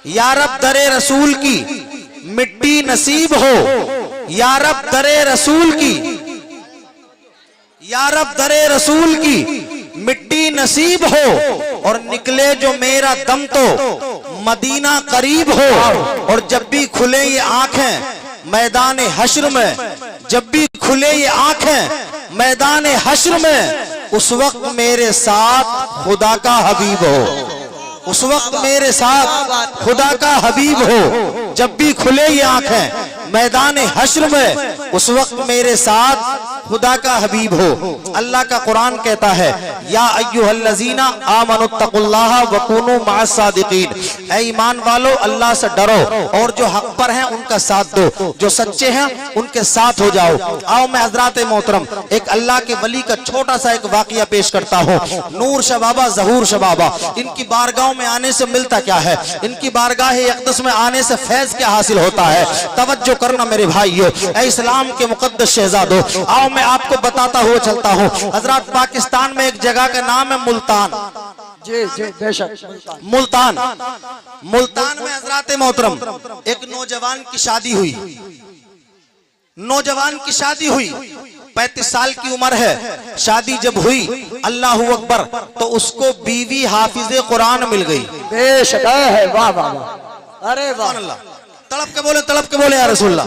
या रब दरे रसूल की मिट्टी नसीब हो, या रब दरे रसूल की, या रब दरे रसूल की मिट्टी नसीब हो, और निकले जो मेरा दम तो मदीना करीब हो। और जब भी खुले ये आंखें मैदान हश्र में, जब भी खुले ये आंखें मैदान हश्र में, उस वक्त मेरे साथ खुदा का हबीब हो, उस वक्त मेरे साथ खुदा का हबीब हो। जब भी खुले ये आंखें मैदान हश्र में, उस वक्त मेरे साथ खुदा का हबीब हो। अल्लाह का कुरान कहता है, या अय्युहल्लज़ीना आमनुत्तकुल्लाह वकुनू मअस्सादिकीन, ऐ ईमान वालो अल्लाह से डरो और जो हक पर हैं उनका साथ दो, जो सच्चे हैं उनके साथ हो जाओ। आओ मैं हजरात मोहतरम एक अल्लाह के वली का छोटा सा एक वाकया पेश करता हूँ। नूर शबाबा ज़हूर शबाबा, इनकी बारगाहों में आने से मिलता क्या है, इनकी बारगाह अक़दस में आने से फैज क्या हासिल होता है। तवज्जो करना मेरे भाइयों, ऐ इस्लाम के मुक़द्दस शहजादों, आओ मैं आपको बताता हुआ चलता हूँ। हजरत पाकिस्तान में एक जगह का नाम है मुल्तान। जी जी बेशक। मुल्तान, मुल्तान में हजरत मोहतरम एक नौजवान की शादी हुई, नौजवान की शादी हुई, 35 साल की उम्र है। शादी जब हुई, अल्लाह अकबर, तो उसको बीवी हाफिज़े कुरान मिल गई। बेशक है, वाह वाह वाह, अरे वाह, तड़प के बोले या रसूलल्लाह,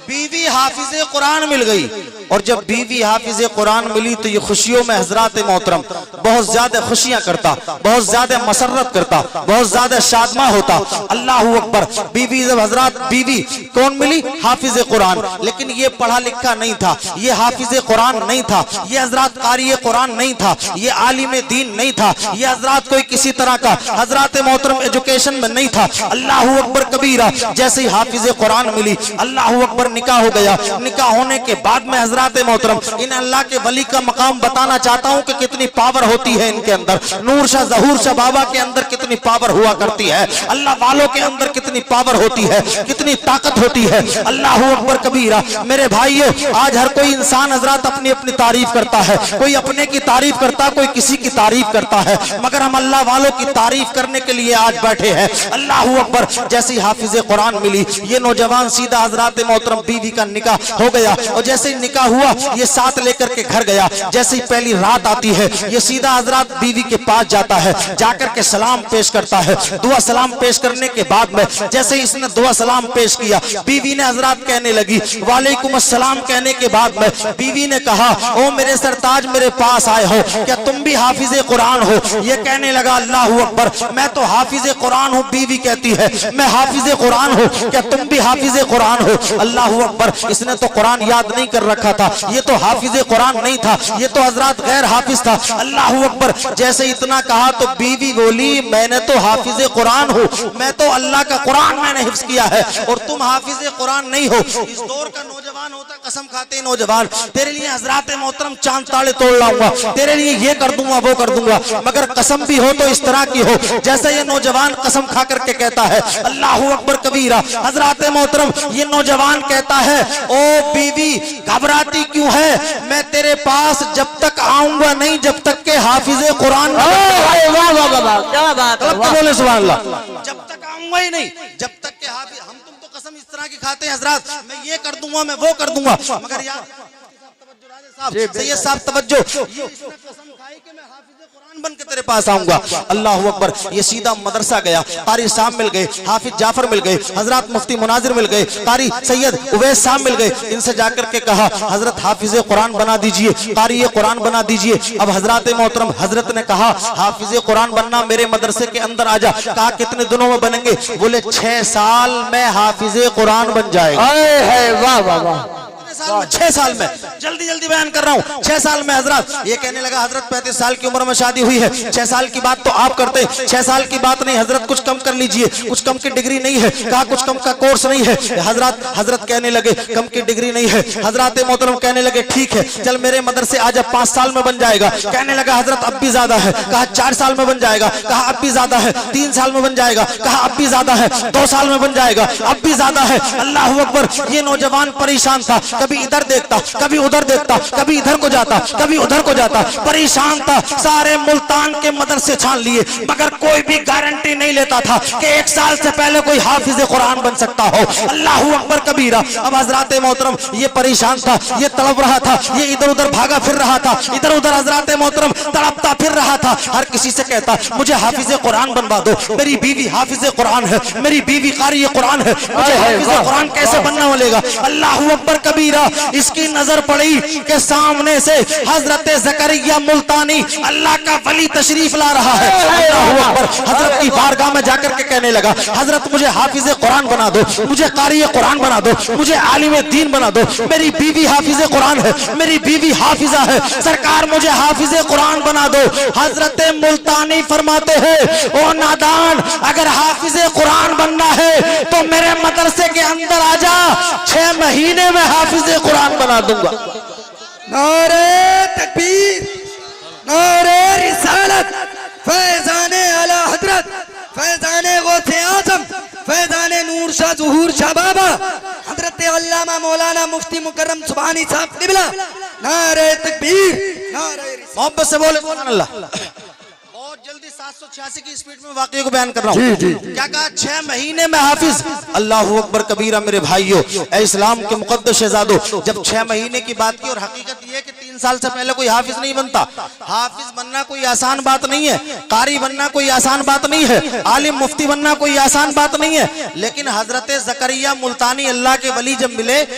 बीवी हाफिज़े कुरान मिल गई। और जब बीवी हाफिज़े कुरान मिली तो ये खुशियों में हजरत मोहतरम बहुत ज्यादा खुशियां करता, बहुत ज्यादा मसरत करता, बहुत ज्यादा शादमा होता। अल्लाह अकबर, बीवी जब हजरत बीवी कौन मिली, हाफिज़े कुरान, लेकिन ये पढ़ा लिखा नहीं था, ये हाफिज़े कुरान नहीं था, ये हजरत कारी कुरान नहीं था, ये आलिम दीन नहीं था, ये हजरत कोई किसी तरह का हजरत मोहतरम एजुकेशन में नहीं था। अल्लाह अकबर कबीरा, जैसे ही हाफिज़े कुरान मिली, अल्लाह अकबर निकाह हो गया। निकाह होने के बाद में हजरत मोहतरम इन अल्लाह के वली का मकाम बताना चाहता हूं कि कितनी पावर होती है इनके अंदर। नूर शाह ज़हूर शाह बाबा के अंदर कितनी पावर हुआ करती है, अल्लाह वालों के अंदर कितनी पावर होती है, कितनी ताकत होती है। अल्लाह अकबर कबीरा। मेरे भाइयों, आज हर कोई इंसान हजरत अपनी अपनी तारीफ करता है, कोई अपने की तारीफ करता, कोई किसी की तारीफ करता है, मगर हम अल्लाह वालों की तारीफ करने के लिए आज बैठे हैं। अल्लाह अकबर, जैसी हाफिज़े कुरान मिली, ये नौजवान सीधा हजरत मोहतरम बीवी का निकाह हो गया। और जैसे ही निकाह हुआ, ये साथ लेकर के घर गया। जैसे ही पहली रात आती है, ये सीधा हजरत बीवी के पास जाता है, जाकर के सलाम पेश करता है। दुआ सलाम पेश करने के बाद में जैसे ही इसने दुआ सलाम पेश किया, बीवी ने हजरत कहने लगी वालेकुम अस्सलाम। कहने के बाद में बीवी ने कहा, ओ मेरे सरताज, मेरे पास आए हो, क्या तुम भी हाफिज़े कुरान हो? ये कहने लगा, अल्लाह अकबर, मैं तो हाफिज़े कुरान हूँ। बीवी कहती है, मैं हाफिज़े कुरान हूँ, क्या तुम भी हाफिज़े कुरान हो? अल्लाह अकबर, इसने तो कुरान याद नहीं कर रखा था, ये तो हाफिज़े कुरान नहीं था, ये तो हजरत गैर हाफिज था। अल्लाह अकबर, जैसे इतना कहा तो बीवी बोली, मैंने तो हाफिज़े कुरान हूँ, मैं तो अल्लाह का कुरान मैंने हिफ्ज किया है, और तुम हाफिज़े कुरान नहीं हो। इस दौर का नौजवान होता, कसम खाते नौजवान, तेरे लिए हजरत मोहतरम चांद ताले तोड़ लाऊंगा, तेरे लिए ये कर दूंगा, वो कर दूंगा, मगर कसम भी हो तो इस तरह की हो जैसे ये नौजवान कसम खा करके कहता है। अल्लाह अकबर कबीरा। हजरत मोहतरम ये नौजवान कहता है, ओ बीवी घबराती क्यों है, मैं तेरे पास जब तक आऊंगा नहीं जब तक के हाफिज़े कुरान। क्या बात है, बोले सुभान अल्लाह। जब तक आऊंगा ही नहीं जब तक के हाफिज, हम तुम तो कसम इस तरह की खाते हैं हजरत, मैं ये कर दूंगा, मैं वो कर दूंगा, मगर यार सैयद साहब तवज्जो, कसम खाई कि मैं हाफिज़े कुरान बन के तेरे पास आऊंगा। अल्लाह अकबर, ये सीधा मदरसा गया, कारी साहब मिल गए, हाफिज जाफर मिल गए, हजरत मुफ्ती मुनाजिर मिल गए, कारी सैयद उवैस साहब मिल गए। इनसे जाकर के कहा, हजरत हाफिज़े कुरान बना दीजिए, कारी कुरान बना दीजिए। अब हजरत मोहतरम हजरत ने कहा, हाफिज़े कुरान बनना मेरे मदरसे के अंदर आ जा। कहा कितने दिनों में बनेंगे? बोले 6 साल में हाफिज़े कुरान बन जाएगा। वाह वाह वाह, 6 साल में, जल्दी जल्दी बयान कर रहा हूँ, 6 साल में हजरत। ये कहने लगा, हजरत 35 साल की उम्र में शादी हुई है, 6 साल की बात तो आप करते, 6 साल की बात नहीं हजरत, कुछ कम कर लीजिए, कुछ कम की डिग्री नहीं है। कहा कुछ कम का कोर्स नहीं है। हजरत कहने लगे, कम की डिग्री नहीं है। हजरत मोहतरम कहने लगे, ठीक है चल मेरे मदरसे आजा, 5 साल में बन जाएगा। कहने लगा, हजरत अब भी ज्यादा है। कहा 4 साल में बन जाएगा। कहा अब भी ज्यादा है। 3 साल में बन जाएगा। कहा अब भी ज्यादा है। 2 साल में बन जाएगा। अब भी ज्यादा है। अल्लाह अकबर, ये नौजवान परेशान था। कभी इधर देखता, कभी उधर देखता, कभी इधर को जाता, कभी उधर को जाता, परेशान था। सारे मुल्तान के मदरसे छान लिए, मगर कोई भी गारंटी नहीं लेता था कि 1 साल से पहले कोई हाफिज कुरान बन सकता हो। अल्लाहू अकबर कबीरा। अब हजरात मोहतरम ये परेशान था, ये तड़प रहा था, ये इधर उधर भागा फिर रहा था, इधर उधर हजरात मोहतरम तड़पता फिर रहा था। हर किसी से कहता मुझे हाफिज कुरान बनवा दो, मेरी बीवी हाफिज कुरान है, मेरी बीवी कारी कुरान है, मुझे हाफिज कुरान कैसे बनना मिलेगा। अल्लाहू अकबर कबीरा। इसकी नजर पड़ी कि सामने से हजरत जकरिया मुल्तानी अल्लाह का वली तशरीफ ला रहा है। अल्लाहू अकबर। हजरत की बारगाह में जाकर के कहने लगा, हजरत मुझे हाफिज कुरान बना दो, मुझे कारी कुरान बना दो, मुझे आलिम दीन बना दो, मेरी बीवी हाफिज कुरान है, मेरी बीवी हाफिजा है, सरकार मुझे हाफिज कुरान बना दो। हजरत मुल्तानी फरमाते हैं, ओ नादान, अगर हाफिज कुरान बनना है तो मेरे मदरसे के अंदर आ जा, 6 महीने में हाफिज कुरान बना दूंगा। नारे तकबीर, नारे रिसालत, फैजाने आला हजरत, फैजाने गौसे आजम, फैजाने नूर शाह ज़हूर शाह बाबा हजरत अल्लामा मौलाना मुफ्ती मुकर्रम सुभानी साहब किबला। नारे तकबीर, नारे रिसालत। मोहब्बत से बोले सुभान अल्लाह। बहुत जल्दी 786 की स्पीड में वाकये को बयान कर रहा हूँ। क्या कहा? 6 महीने में हाफिज। अल्लाहू अकबर कबीरा। मेरे भाइयों, ए इस्लाम के मुकद्दस शहजादों, जब 6 महीने की बात की, और हकीकत यह है कि 3 साल से पहले कोई हाफिज नहीं बनता। हाफिज बनना कोई आसान बात नहीं है, कारी बनना कोई आसान बात नहीं है, आलिम मुफ्ती बनना कोई आसान बात नहीं है। लेकिन हजरत जकरिया मुल्तानी अल्लाह के वली जब मिले तो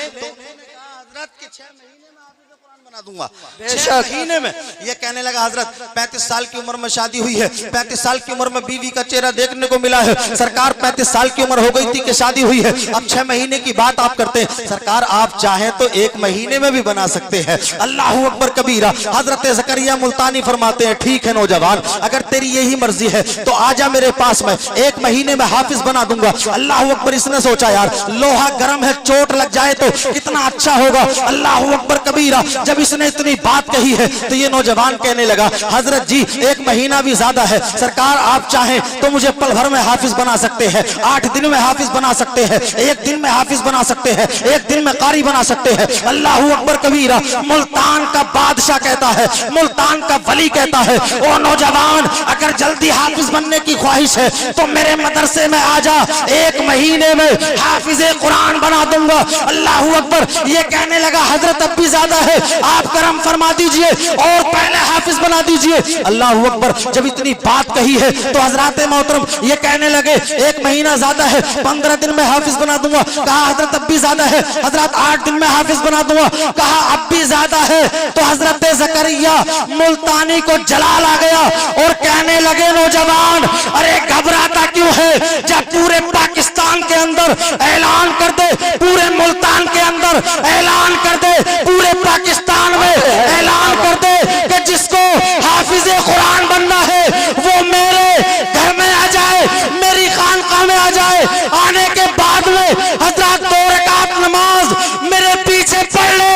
हजरत के 6 महीने में हाफिज कुरान बना दूंगा। 6 महीने में। ये कहने लगा, हजरत 35 साल की उम्र में शादी हुई है, 35 साल की उम्र में बीवी का चेहरा देखने को मिला है। सरकार 35 साल की उम्र हो गई थी कि शादी हुई है, अब 6 महीने की बात आप करते हैं। सरकार आप चाहें तो 1 महीने में भी बना सकते हैं। अल्लाहू अकबर कबीरा। हजरत जकरिया मुल्तानी फरमाते हैं, ठीक है नौजवान, अगर तेरी यही मर्जी है तो आजा मेरे पास, में 1 महीने में हाफिज बना दूंगा। अल्लाहू अकबर। इसने सोचा, यार लोहा गर्म है, चोट लग जाए तो कितना अच्छा होगा। अल्लाहू अकबर कबीरा। जब इसने इतनी बात कही है तो ये नौजवान कहने लगा, हजरत जी 1 महीना भी ज्यादा है, सरकार आप चाहें तो मुझे पल भर में हाफिज बना सकते हैं, 8 दिन में हाफिज बना सकते हैं, 1 दिन में हाफिज बना सकते हैं, 1 दिन में कारी बना सकते हैं। अल्लाहू अकबर कबीरा। मुल्तान का बादशाह कहता है, मुल्तान का वली कहता है, ओ नौजवान, अगर जल्दी हाफिज बनने की ख्वाहिश है तो मेरे मदरसे में आ जा, 1 महीने में हाफिज कुरान बना दूंगा। अल्लाहू अकबर। ये कहने लगा, हजरत अब भी ज्यादा है, आप करम फरमा दीजिए और पहले हाफिज बना दीजिए। अल्लाहू अकबर। जब इतनी बात कही है तो हजरत मोहतरम ये कहने लगे, 1 महीना ज्यादा है, 15 दिन में हाफिज बना दूंगा। कहा, हजरत अब भी ज्यादा है, हजरत 8 दिन में हाफिज बना दूंगा। कहा, अब भी ज्यादा है, तो हजरत जकरिया मुल्तानी को जलाल आ गया और कहने लगे, नौजवान, अरे घबराता क्यों है, जब पूरे पाकिस्तान के अंदर ऐलान कर दे, पूरे मुल्तान के अंदर ऐलान कर दे, पूरे पाकिस्तान में ऐलान कर दे कि जिसको हाफिज कुरान बनना है वो मेरे घर में आ जाए, मेरी खानकाह में आ जाए। आने के बाद में हजरत 2 रकात नमाज मेरे पीछे पढ़ ले,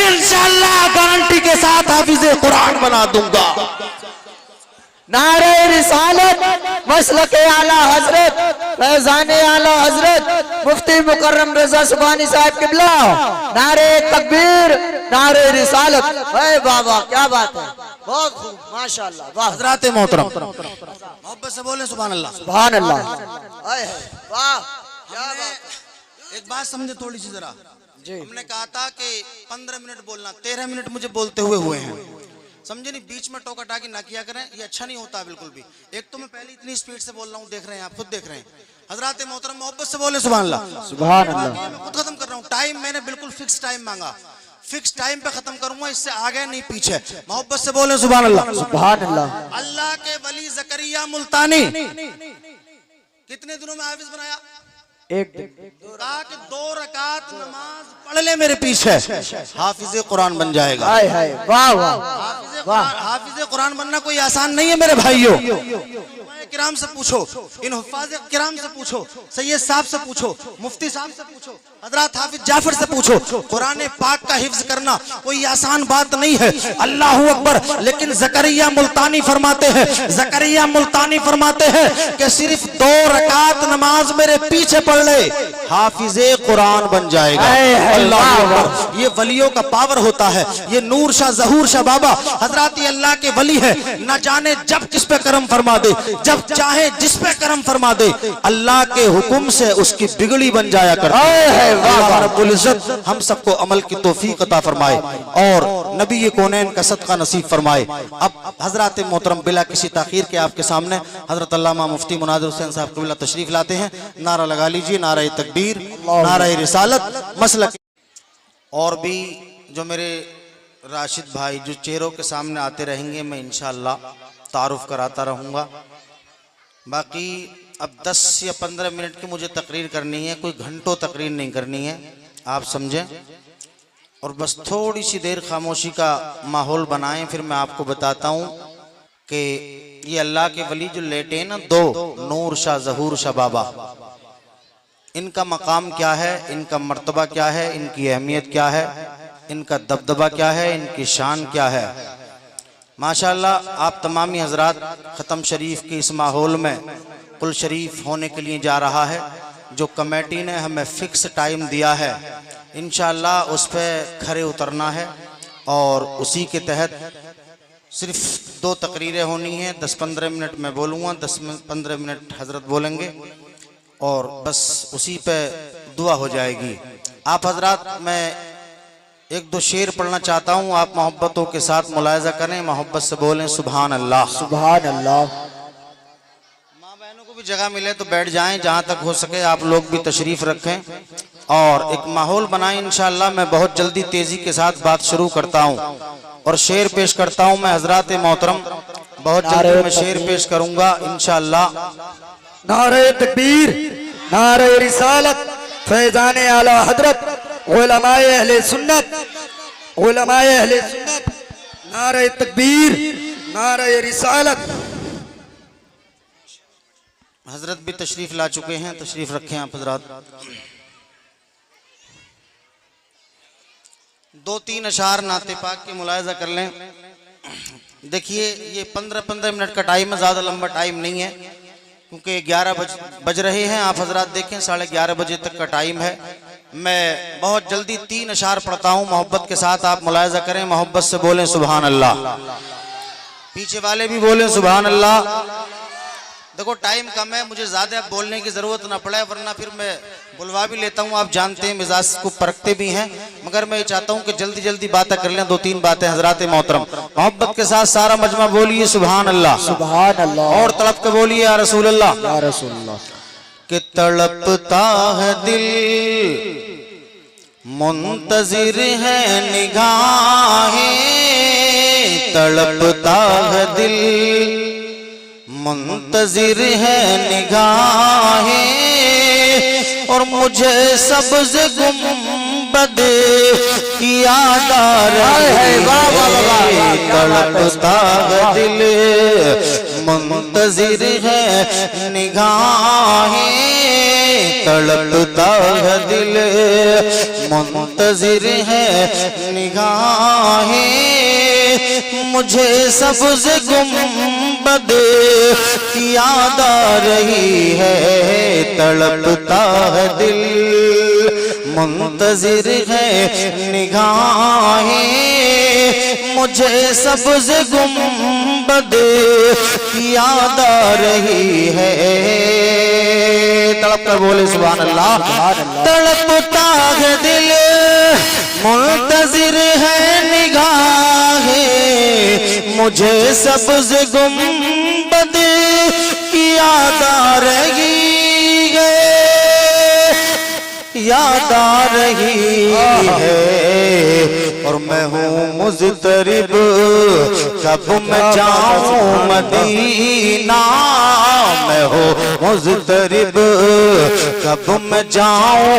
इंशाअल्लाह गारंटी के साथ हाफिज कुरान बना दूंगा। नारे रिसालत, मसलक आला हजरत, फैजाने आला हजरत, मुफ्ती मुकर्रम रजा सुभानी साहब किबला। नारे तकबीर, नारे रिसालत। अरे बाबा, क्या बात है, बहुत खूब, माशाअल्लाह। वाह हजरत मोहतरम, मोहब्बत से बोले सुभान अल्लाह। सुभान अल्लाह। वाह, क्या बात है। एक बात समझे थोड़ी सी जरा जी। हमने कहा था कि 15 मिनट बोलना, 13 मिनट मुझे बोलते हुए हैं, समझे नहीं। बीच में टोका टाकी ना किया करें, ये अच्छा नहीं होता बिल्कुल भी। एक तो मैं पहले इतनी स्पीड से बोल रहा हूँ, देख रहे हैं आप, खुद देख रहे हैं। हजरत मोहतरम, मोहब्बत से बोले सुभान अल्लाह। सुभान अल्लाह। मैं खुद खत्म कर रहा हूँ, टाइम मैंने बिल्कुल फिक्स टाइम मांगा, फिक्स टाइम पे खत्म करूंगा, इससे आगे नहीं पीछे। मोहब्बत से बोले सुभान अल्लाह। सुभान अल्लाह। अल्लाह के वली जकरिया मुल्तानी कितने दिनों में हाफिज बनाया? 1 दिन। कहा कि 2 रकात नमाज पढ़ ले मेरे पीछे, हाफिज कुरान बन जाएगा। हाय हाय, वाह वाह। हाफिज कुरान बनना कोई आसान नहीं है मेरे भाइयों। किराम से पूछो, इन हुफ्फाज किराम से पूछो, सैयद साहब से पूछो, मुफ्ती साहब से पूछो, हजरत हाफिज जाफर से पूछो, कुरान पाक का हिफ्ज करना कोई आसान बात नहीं है। अल्लाहू अकबर। लेकिन जकरिया मुल्तानी फरमाते हैं, जकरिया मुल्तानी फरमाते हैं कि सिर्फ 2 रकात नमाज मेरे पीछे पढ़ ले हाफिजे कुरान बन जाएगा। अल्लाह अकबर। ये वलियों का पावर होता है। ये नूर शाह जहूर शाह बाबा हजरत अल्लाह के वली है। न जाने जब किस पे करम फरमा दे, जब चाहे जिस पे करम फरमा दे, अल्लाह के हुक्म से उसकी बिगड़ी बन जाया करती है। अल्लाह रब्बुल इज्जत हम सबको अमल की तौफीक अता फरमाए और नबी कौनैन का सदका नसीब फरमाए। अब हजरत मोहतरम बिला किसी ताखीर के आपके सामने हजरत अल्लामा मुफ्ती मुनादिर हुसैन साहब कबीला तशरीफ लाते हैं। नारा लगा लीजिए, नारा तकबीर, नारा रिसालत, मसलक। और भी जो मेरे राशिद भाई जो चेहरों के सामने आते रहेंगे, मैं इंशाअल्लाह तारुफ कराता रहूँगा। बाकी अब 10 या 15 मिनट की मुझे तकरीर करनी है, कोई घंटों तकरीर नहीं करनी है, आप समझें। और बस थोड़ी सी देर खामोशी का माहौल बनाएं, फिर मैं आपको बताता हूँ कि ये अल्लाह के वली जो लेटे हैं ना, 2 नूर शाह जहूर शाह बाबा, इनका मकाम क्या है, इनका मर्तबा क्या है, इनकी अहमियत क्या है, इनका दबदबा क्या है, इनकी शान क्या है। माशाअल्लाह आप तमामी हजरात ख़त्म शरीफ के इस माहौल में कुल शरीफ होने के लिए जा रहा है। जो कमेटी ने हमें फ़िक्स टाइम दिया है, इंशाअल्लाह उस पर खरे उतरना है और उसी के तहत सिर्फ 2 तकरीरें होनी हैं। 10-15 मिनट मैं बोलूँगा, 10-15 मिनट हजरत बोलेंगे और बस उसी पे दुआ हो जाएगी। आप हजरात, मैं 1-2 शेर पढ़ना चाहता हूँ, आप मोहब्बतों के साथ मुलायजा करें, मोहब्बत से बोलें सुभान अल्लाह। सुभान अल्लाह। माँ बहनों को भी जगह मिले तो बैठ जाएं, जहाँ तक हो सके आप लोग भी तशरीफ रखें और एक माहौल बनाएं। इंशाअल्लाह मैं बहुत जल्दी तेजी के साथ बात शुरू करता हूँ और शेर पेश करता हूँ। मैं हजरात मोहतरम बहुत जल्दी मैं शेर पेश करूँगा इंशाअल्लाह। नारे तकबीर, नारे रिसालत, फैजान आला हजरत, उलमाए अहले सुन्नत, उलमाए अहले सुन्नत। नारे तकबीर, नारे रिसालत। हजरत भी तशरीफ ला चुके हैं, तशरीफ रखें आप हजरात। 2-3 अशार नाते पाक के मुलायजा कर लें। देखिए ये 15-15 मिनट का टाइम है, ज़्यादा लंबा टाइम नहीं है, क्योंकि 11 बज रहे हैं। आप हजरात देखें 11:30 बजे तक का टाइम है। मैं बहुत जल्दी 3 अशार पढ़ता हूँ, मोहब्बत के साथ आप मुलायजा करें, मोहब्बत से बोलें सुभान अल्लाह। पीछे वाले भी बोलें सुभान अल्लाह। देखो टाइम कम है, मुझे ज़्यादा बोलने की ज़रूरत ना पड़े, वरना फिर मैं बुलवा भी लेता हूँ। आप जानते हैं मिजाज को परखते भी हैं, मगर मैं ये चाहता हूँ कि जल्दी जल्दी बातें कर लें। 2-3 बातें हजरात मोहतरम मोहब्बत के साथ सारा मजमा बोलिए सुभान अल्लाह। सुभान अल्लाह। और तड़प के बोलिए या रसूल अल्लाह। या रसूल अल्लाह। कि तड़पता है दिल, मुंतजिर है निगाहें, तड़पता है दिल, मुंतजिर है निगाहें, और मुझे सब्ज गुंबद की याद आ रही है। तड़पता है दिल, मुंतजिर है निगाहें, तड़पता है दिल, मुंतजिर है निगाहें, मुझे सब्ज गुंबद की याद आ रही है। तड़पता है दिल, मुंतजिर है निगाहें, मुझे सब्ज गुंबद की याद आ रही है। तड़प कर बोले सुभान अल्लाह। तड़पता है दिल, मुंतजिर है निगाहें, मुझे सब्ज गुंबद की याद आ रही है, याद आ रही है। और मैं हूँ मुज़तरिब, कब मैं जाऊँ मदीना, मैं हूँ मुज़तरिब, कब मैं जाऊँ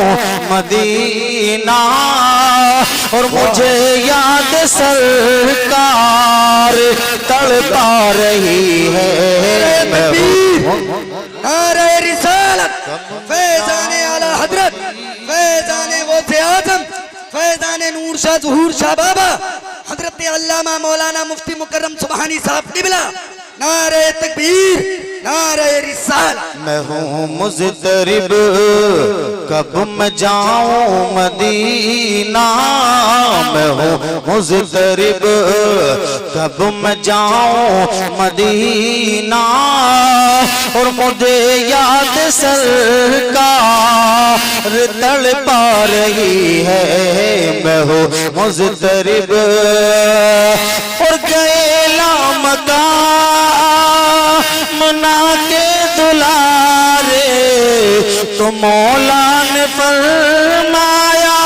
मदीना, और मुझे याद सरकार तड़पा रही है। नारे रिसालत, फैज़ाने आला हजरत, फैज़ाने गौसे आज़म, फैज़ाने नूर शाह ज़हूर शाह बाबा हजरत अल्लामा मौलाना मुफ्ती मुकर्रम सुबहानी साहब क़िबला नारे तकबीर, नारे रिसाल। मैं हूँ मुज़तरिब कब मैं जाऊँ मदीना, मैं हूँ मुज़तरिब कब मैं जाऊँ मदीना, और मुझे याद सरकार तड़पा रही है। मैं हूँ मुज़तरिब और गैला मका मना के दुलारे, तो मौला ने फरमाया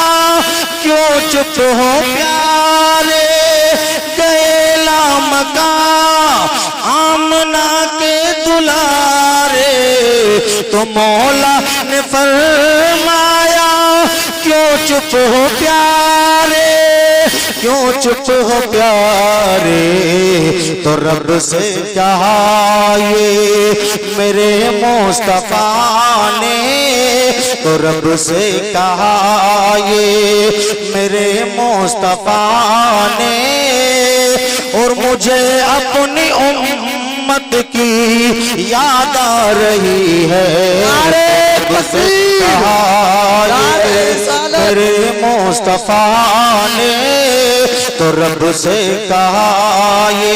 क्यों चुप हो प्यारे। गैला मका आमना के दुलारे, तो मौला ने फरमाया क्यों चुप हो प्यारे, क्यों चुप हो प्यारे। तो रब से कहा ये मेरे मुस्तफा ने, तो रब से कहा ये मेरे मुस्तफा ने, और मुझे अपनी उम्मत की याद आ रही है। मेरे मुस्तफा ने, तो रब से कहा ये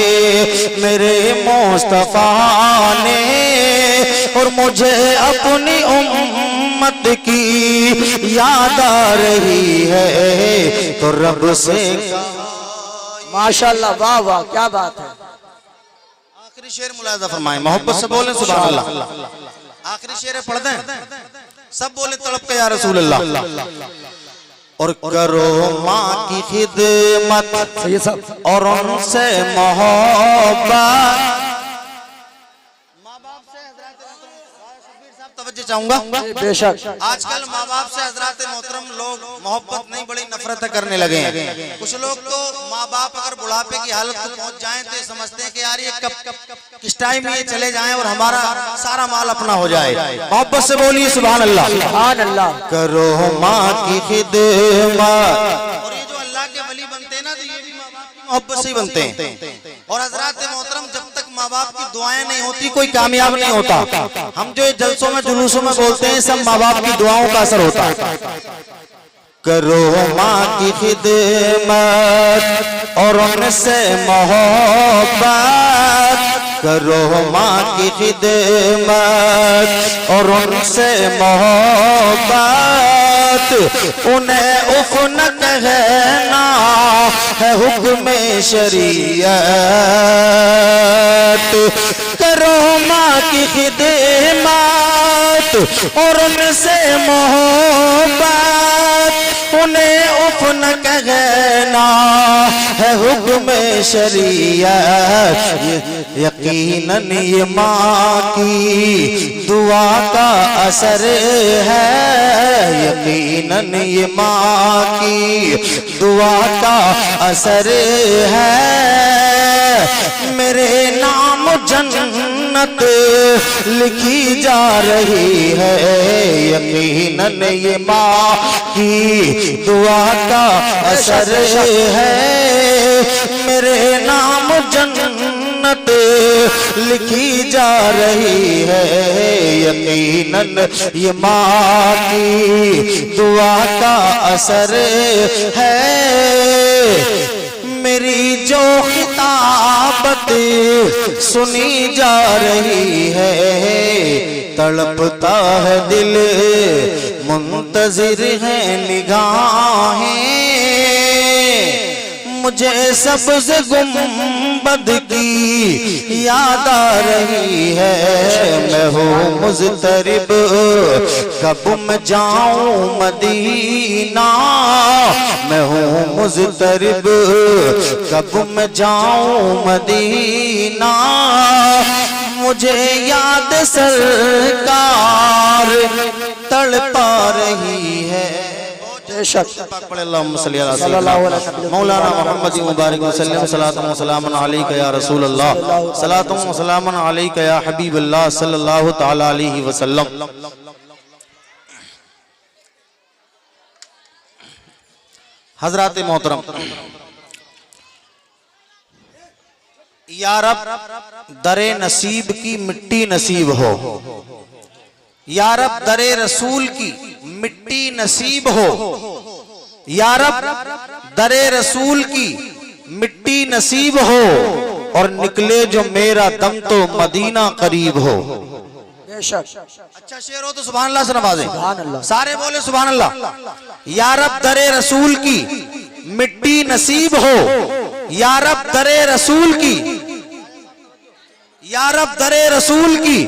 मेरे मुस्तफा ने, और मुझे अपनी उम्मत की याद आ रही है। तो रब से माशाल्लाह, वाह वाह, क्या बात है। आखिरी शेर मुलाजा फरमाएं, मोहब्बत से बोले सुभान अल्लाह। आखिरी शेर पढ़ दें, सब बोले तड़प के या रसूल अल्लाह। और करो माँ की खिदमत ये सब और उनसे मोहब्बत। माँ बाप से हज़रात शब्बीर साहब तवज्जो चाहूंगा। बेशक आजकल माँ बाप से हज़रात मोहतरम लोग मोहब्बत नहीं बड़ी नफरत करने लगे हैं। कुछ लोग तो माँ बाप अगर बुढ़ापे की हालत को पहुंच जाएं तो ये समझते हैं कि यार ये कब किस टाइम ये चले जाएं और हमारा सारा माल अपना हो जाए। मोहब्बत से बोलिए सुभान अल्लाह। सुभान अल्लाह। करो माँ की खिदमत, और ये जो अल्लाह के वली बनते हैं ना, तो ये भी माँ बाप की मोहब्बत से ही बनते हैं। और हज़रात मोहतरम जब तक माँ बाप की दुआएं नहीं होती कोई कामयाब नहीं होता। हम जो जलसों में जुलूसों में बोलते हैं सब माँ बाप की दुआओं का असर होता है। करो माँ की खिदमत और उनसे मोहब्बत, करो माँ की खिदमत और उनसे मोहब्बत, उन्हें उफ न कहना है हुक्म शरीयत। करो माँ की खिदमत और उनसे मोहब्बत, उन्हें उफ न कहना है हुक्म शरीयत। यकीनन ये माँ की दुआ का असर है, यकीनन ये माँ की दुआ का असर है। मेरे नाम जन्नत लिखी जा रही है, यकीनन ये माँ की दुआ का असर है। मेरे नाम जन्नत लिखी जा रही है, यकीनन ये माँ की दुआ का असर है। मेरी जो खिताबत सुनी जा रही है, तड़पता है दिल मुंतजिर है निगाहें। मुझे सबसे गुंबद की याद आ रही है। मैं हूँ मुज़तरिब कब मैं जाऊँ मदीना, मैं हूँ मुज़तरिब कब मैं जाऊँ मदीना। मुझे याद सरकार तड़पा रही है। मौलाना मोहम्मद मुबारक वसल्लम सलातुम व सलामुन अलैका या रसूल अल्लाह, सलातुम व सलामुन अलैका या हबीब अल्लाह सल्लल्लाहु तआला अलैहि वसल्लम। हजरात मोहतरम, या रब दरे नसीब की मिट्टी नसीब हो, या रब दरे रसूल की मिट्टी नसीब हो, या रब दरे रसूल की मिट्टी नसीब हो, और निकले जो मेरा दम तो मदीना करीब हो। बेशक। अच्छा शेर हो तो सुभान अल्लाह से नवाजें, सुभान अल्लाह। सारे बोले सुभान अल्लाह। या रब दरे रसूल की मिट्टी नसीब हो, या रब दरे रसूल की, या रब दरे रसूल की